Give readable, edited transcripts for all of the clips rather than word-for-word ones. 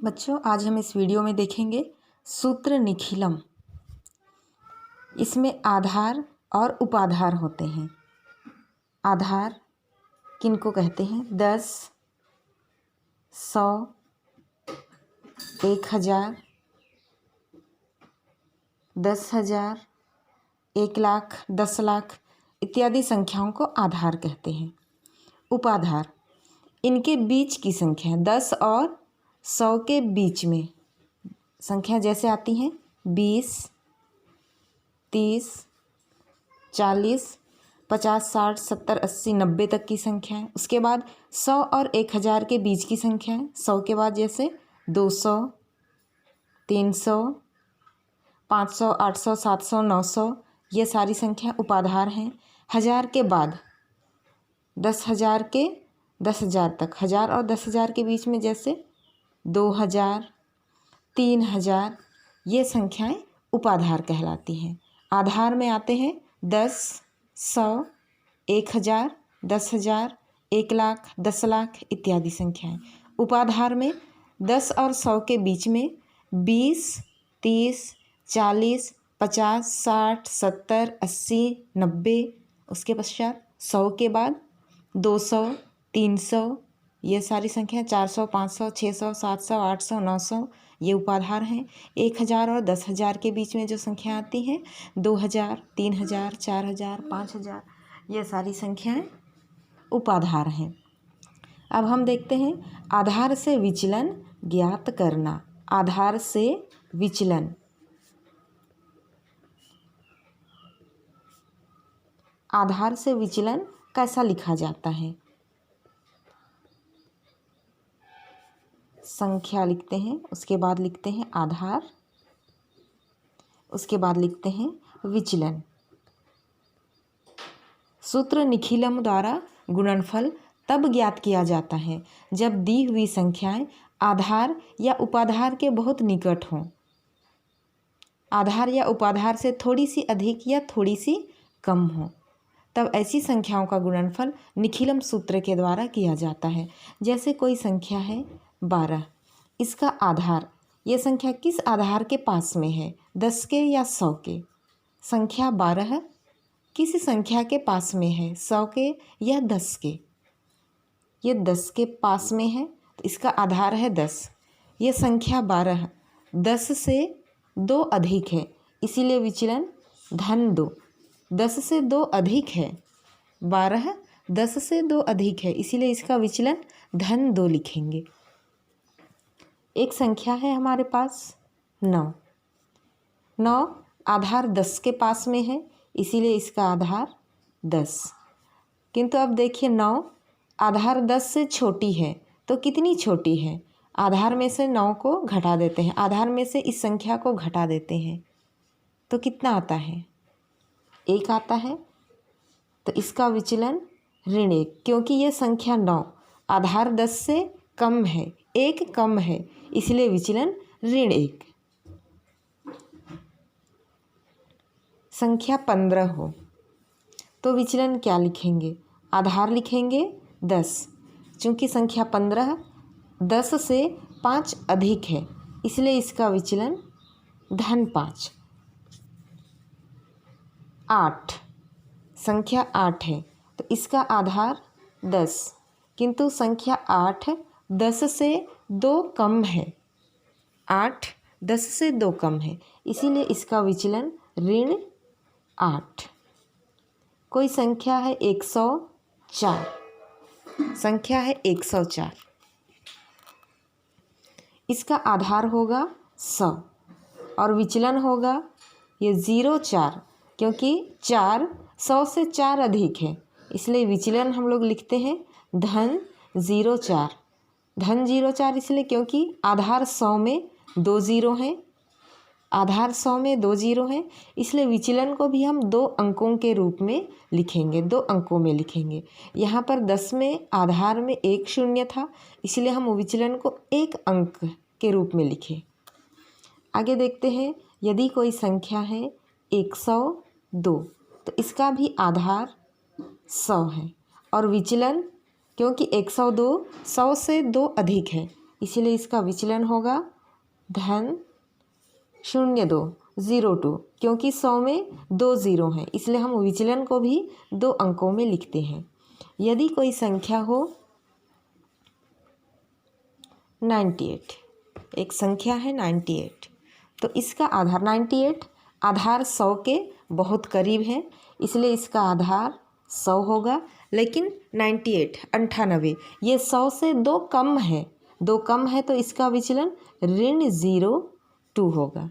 बच्चों, आज हम इस वीडियो में देखेंगे सूत्र निखिलम। इसमें आधार और उपाधार होते हैं। आधार किनको कहते हैं? 10, 100, 1000, 10,000, 1,00,000, 10,00,000 इत्यादि संख्याओं को आधार कहते हैं। उपाधार इनके बीच की संख्या 10 और 100 के बीच में संख्या जैसे आती हैं 20, 30, 40, 50, 60, 70, 80, 90 तक की संख्या है। उसके बाद 100 और 1000 के बीच की संख्या है। 100 के बाद जैसे 200, 300, 500, 800, 700, 900 ये सारी संख्या उपाधार हैं। 1000 के बाद 10,000 के 10,000 तक, 1000 और 10,000 के बीच में जैसे 2000, 3000 ये संख्याएं उपाधार कहलाती हैं। आधार में आते हैं 10, 100, 1000, 10,000, 1,00,000, 10,00,000 इत्यादि संख्याएं। उपाधार में 10 और 100 के बीच में 20, 30, 40, 50, 60, 70, 80, 90। उसके पश्चात 100 के बाद 200, 300 ये सारी संख्या, 400, 500, 600, 700, 800, 900 ये उपाधार हैं। 1000 और 10,000 के बीच में जो संख्या आती हैं 2000, 3000, 4000, 5000 ये सारी संख्याएं उपाधार हैं। अब हम देखते हैं आधार से विचलन ज्ञात करना। आधार से विचलन, आधार से विचलन कैसा लिखा जाता है? संख्या लिखते हैं, उसके बाद लिखते हैं आधार, उसके बाद लिखते हैं विचलन। सूत्र निखिलम द्वारा गुणनफल तब ज्ञात किया जाता है जब दी हुई संख्याएं आधार या उपाधार के बहुत निकट हों। आधार या उपाधार से थोड़ी सी अधिक या थोड़ी सी कम हो, तब ऐसी संख्याओं का गुणनफल निखिलम सूत्र के द्वारा किया जाता है। जैसे कोई संख्या है 12, इसका आधार, ये संख्या किस आधार के पास में है? 10 के या 100 के? संख्या 12 किस संख्या के पास में है? 100 के या 10 के? ये 10 के पास में है तो इसका आधार है 10। ये संख्या 12 10 से 2 अधिक है, इसीलिए विचलन (2). 10 से 2 अधिक है, 12 10 से 2 अधिक है, इसीलिए इसका विचलन (2) लिखेंगे। एक संख्या है हमारे पास 9। 9 आधार 10 के पास में है, इसीलिए इसका आधार 10। किंतु अब देखिए 9 आधार 10 से छोटी है, तो कितनी छोटी है? आधार में से 9 को घटा देते हैं, आधार में से इस संख्या को घटा देते हैं तो कितना आता है? 1 आता है। तो इसका विचलन (1), क्योंकि ये संख्या 9 आधार 10 से कम है, 1 कम है, इसलिए विचलन (1). संख्या 15 हो तो विचलन क्या लिखेंगे? आधार लिखेंगे 10, चूँकि संख्या 15 10 से 5 अधिक है, इसलिए इसका विचलन (5). 8 संख्या 8 है तो इसका आधार 10, किंतु संख्या 8 10 से 2 कम है। 8 10 से 2 कम है, इसीलिए इसका विचलन (8). कोई संख्या है 104, संख्या है 104, इसका आधार होगा 100 और विचलन होगा ये 0,4, क्योंकि 4 100 से 4 अधिक है, इसलिए विचलन हम लोग लिखते हैं (0,4). (0,4) इसलिए क्योंकि आधार 100 में 2 0 हैं, आधार 100 में 2 0 हैं, इसलिए विचलन को भी हम 2 अंकों के रूप में लिखेंगे, 2 अंकों में लिखेंगे। यहाँ पर 10 में आधार में 1 शून्य था, इसलिए हम विचलन को 1 अंक के रूप में लिखे। आगे देखते हैं, यदि कोई संख्या है 102 तो इसका भी आधार 100 है और विचलन, क्योंकि 102 100 से 2 अधिक है, इसलिए इसका विचलन होगा धन 0.2 0.2, क्योंकि 100 में 2 ज़ीरो हैं इसलिए हम विचलन को भी 2 अंकों में लिखते हैं। यदि कोई संख्या हो 98, एक संख्या है 98, तो इसका आधार 98 आधार 100 के बहुत करीब है इसलिए इसका आधार 100 होगा। लेकिन 98 98 ये 100 से 2 कम है, 2 कम है तो इसका विचलन -0.2 होगा।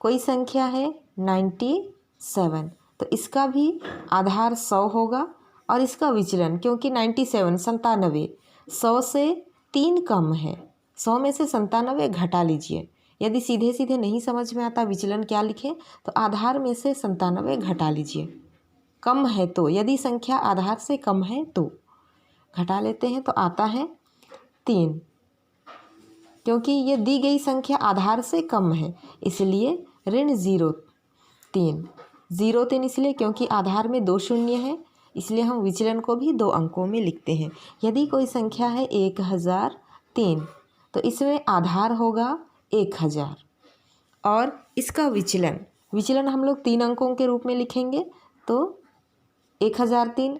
कोई संख्या है 97, तो इसका भी आधार 100 होगा और इसका विचलन, क्योंकि 97 97 100 से 3 कम है, 100 में से 97 घटा लीजिए। यदि सीधे सीधे नहीं समझ में आता विचलन क्या लिखें, तो आधार में से 97 घटा लीजिए। कम है तो, यदि संख्या आधार से कम है तो घटा लेते हैं तो आता है 3, क्योंकि ये दी गई संख्या आधार से कम है इसलिए -0.3 0.3 इसलिए क्योंकि आधार में 2 शून्य है इसलिए हम विचलन को भी 2 अंकों में लिखते हैं। यदि कोई संख्या है 1003, तो इसमें आधार होगा 1000 और इसका विचलन हम लोग 3 अंकों के रूप में लिखेंगे। तो 1003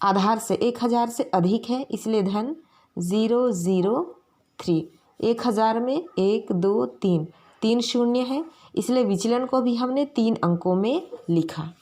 आधार से 1000 से अधिक है इसलिए धन 003। 1000 में 1 2 3 3 शून्य है इसलिए विचलन को भी हमने 3 अंकों में लिखा।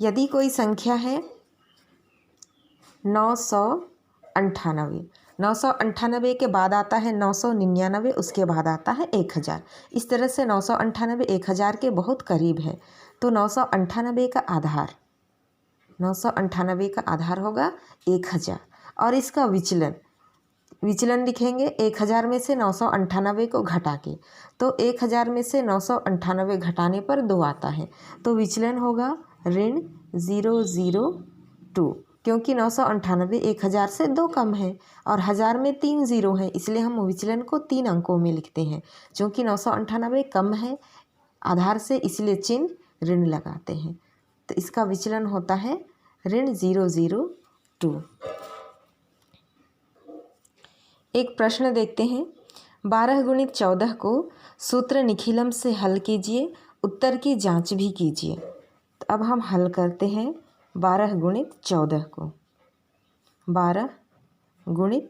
यदि कोई संख्या है 998, 998 के बाद आता है 999, उसके बाद आता है 1000। इस तरह से 998 1000 के बहुत करीब है, तो 998 का आधार होगा 1000 और इसका विचलन लिखेंगे 1000 में से 998 को घटा के, तो 1000 में से 998 घटाने पर 2 आता है, तो विचलन होगा -0.02, क्योंकि 998 1000 से 2 कम है और 1000 में 3 ज़ीरो हैं इसलिए हम विचलन को 3 अंकों में लिखते हैं। क्योंकि 998 कम है आधार से इसलिए चिन्ह ऋण लगाते हैं, तो इसका विचलन होता है -0.02। एक प्रश्न देखते हैं। 12 × 14 को सूत्र निखिलम से हल कीजिए, उत्तर की जांच भी कीजिए। तो अब हम हल करते हैं 12 × 14 को। 12 ×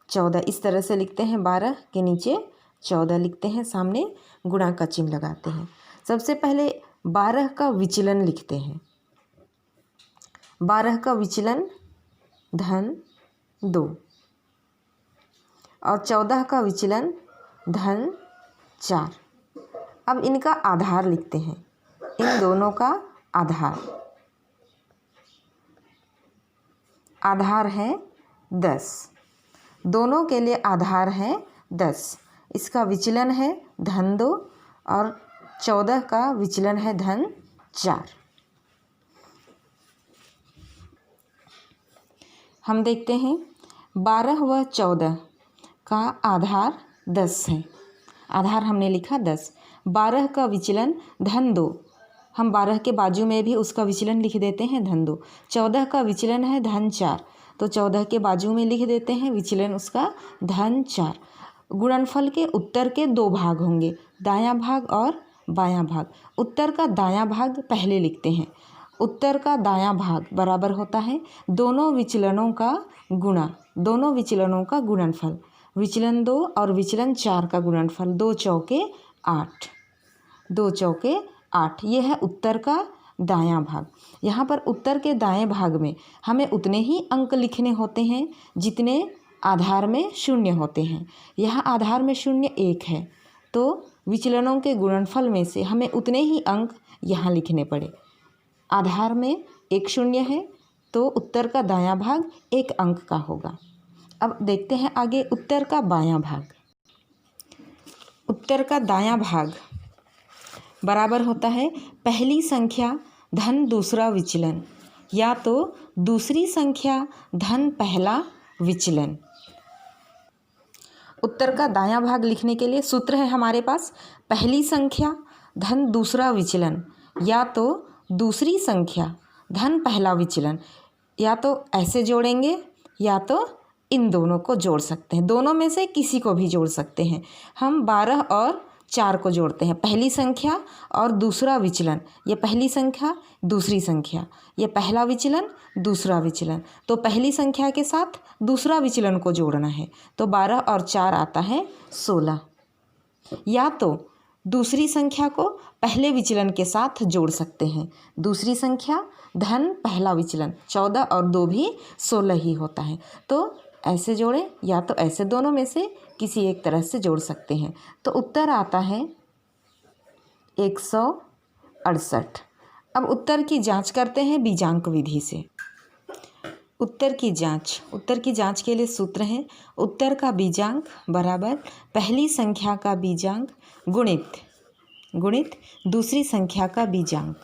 14 इस तरह से लिखते हैं, 12 के नीचे 14 लिखते हैं, सामने गुणा का चिन्ह लगाते हैं। सबसे पहले 12 का विचलन लिखते हैं। 12 का विचलन धन 2 और 14 का विचलन धन 4। अब इनका आधार लिखते हैं, इन दोनों का आधार है 10, दोनों के लिए आधार है 10। इसका विचलन है धन 2 और 14 का विचलन है धन 4। हम देखते हैं 12 व 14 का आधार 10 है, आधार हमने लिखा 10। 12 का विचलन धन 2, हम 12 के बाजू में भी उसका विचलन लिख देते हैं धन 2। 14 का विचलन है धन 4, तो 14 के बाजू में लिख देते हैं विचलन उसका धन 4। गुणनफल के उत्तर के 2 भाग होंगे, दायां भाग और बायां भाग। उत्तर का दायां भाग पहले लिखते हैं। उत्तर का दायां भाग बराबर होता है दोनों विचलनों का गुणा, दोनों विचलनों का गुणनफल। विचलन 2 और विचलन 4 का गुणनफल 2 चौके 8, 2 चौके 8। ये है उत्तर का दायां भाग। यहाँ पर उत्तर के दाएं भाग में हमें उतने ही अंक लिखने होते हैं जितने आधार में शून्य होते हैं। यहाँ आधार में शून्य 1 है, तो विचलनों के गुणनफल में से हमें उतने ही अंक यहाँ लिखने पड़े। आधार में 1 शून्य है तो उत्तर का दायां भाग 1 अंक का होगा। अब देखते हैं आगे उत्तर का बायां भाग। उत्तर का दायां भाग बराबर होता है पहली संख्या धन दूसरा विचलन, या तो दूसरी संख्या धन पहला विचलन। उत्तर का दायां भाग लिखने के लिए सूत्र है हमारे पास, पहली संख्या धन दूसरा विचलन, या तो दूसरी संख्या धन पहला विचलन। या तो ऐसे जोड़ेंगे या तो इन दोनों को जोड़ सकते हैं, दोनों में से किसी को भी जोड़ सकते हैं। हम 12 और 4 को जोड़ते हैं, पहली संख्या और दूसरा विचलन, ये पहली संख्या दूसरी संख्या, ये पहला विचलन दूसरा विचलन, तो पहली संख्या के साथ दूसरा विचलन को जोड़ना है, तो 12 और 4 आता है 16। या तो दूसरी संख्या को पहले विचलन के साथ जोड़ सकते हैं, दूसरी संख्या धन पहला विचलन, 14 और 2 भी 16 ही होता है, तो ऐसे जोड़ें या तो ऐसे, दोनों में से किसी एक तरह से जोड़ सकते हैं। तो उत्तर आता है 168। अब उत्तर की जांच करते हैं बीजांक विधि से। उत्तर की जांच के लिए सूत्र है उत्तर का बीजांक बराबर पहली संख्या का बीजांक गुणित दूसरी संख्या का बीजांक।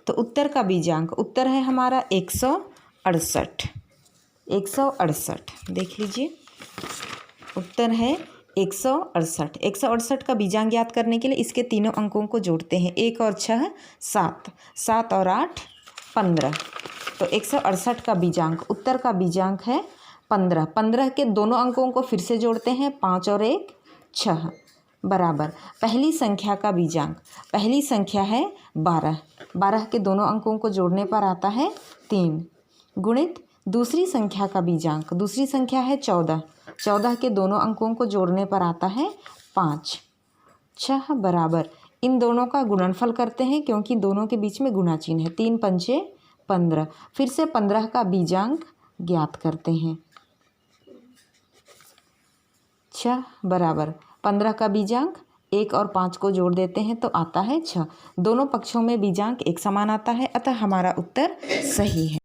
तो उत्तर का बीजांक, उत्तर है हमारा 168। 168 देख लीजिए, उत्तर है 168। 168 का बीजांक ज्ञात करने के लिए इसके तीनों अंकों को जोड़ते हैं, 1 और 6 7, 7 और 8 15। तो 168 का बीजांक, उत्तर का बीजांक है 15। 15 के दोनों अंकों को फिर से जोड़ते हैं, 5 और 1 6 बराबर पहली संख्या का बीजांक, पहली संख्या है 12, 12 के दोनों अंकों को जोड़ने पर आता है 3 गुणित दूसरी संख्या का बीजांक, दूसरी संख्या है 14, 14 के दोनों अंकों को जोड़ने पर आता है 5 6 बराबर इन दोनों का गुणनफल करते हैं क्योंकि दोनों के बीच में गुणा चिन्ह है, 3 पंचे 15। फिर से 15 का बीजांक ज्ञात करते हैं, 6 बराबर 15 का बीजांक 1 और 5 को जोड़ देते हैं तो आता है 6। दोनों पक्षों में बीजांक एक समान आता है, अतः हमारा उत्तर सही है।